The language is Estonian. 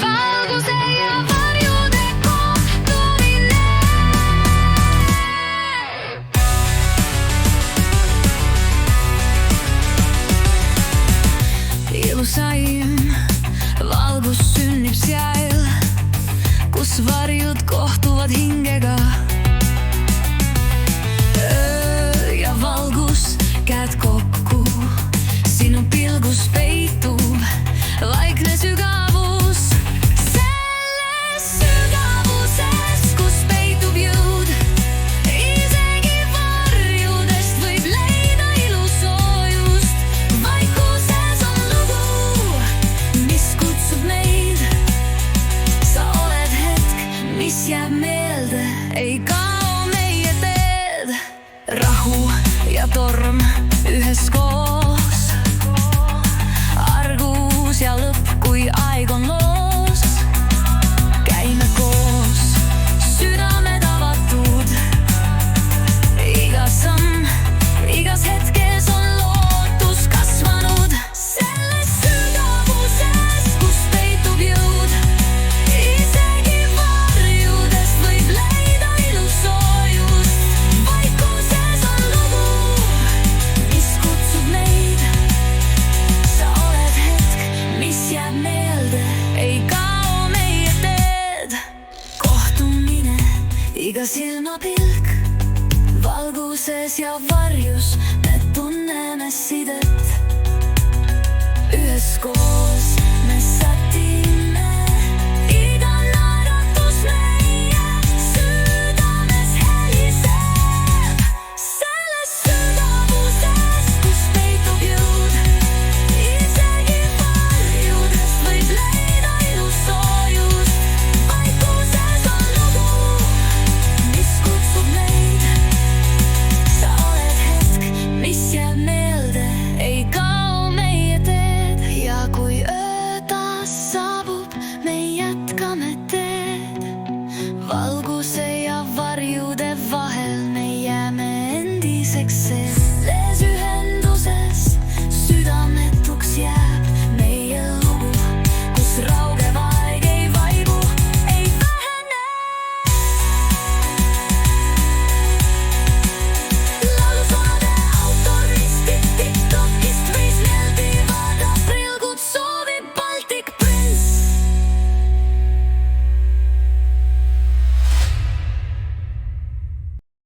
Valguse ja varjude kohtumine. Ilusaim valgus sünnib seal, kus varjud kohtuvad hingega. Öö ja valgus, käed kokku, sinu pilgus peitub vaikne sügavus. Selles sügavuses, kus peitub jõud, isegi varjudest võib leida ilusoojust. Vaikuses on lugu, mis kutsub meid. Sa oled hetk, mis jääb meelde, ei kao meie teed. Rahu ja torm üheskoos, argus ja lõpp, kui aeg on loos. Käime koos, südamed avatud, igas samm, igas hetkes on lootus kasvanud. Selles sügavuses, kus peitub jõud, isegi varjudest võib leida ilusoojust. Vaikuses on lugu, mis kutsub meid. Sa oled hetk, mis jääb meelde, ei kao meie teed. Kohtumine, iga silmapilk, valguses ja varjus me tunneme sidet üheskoos.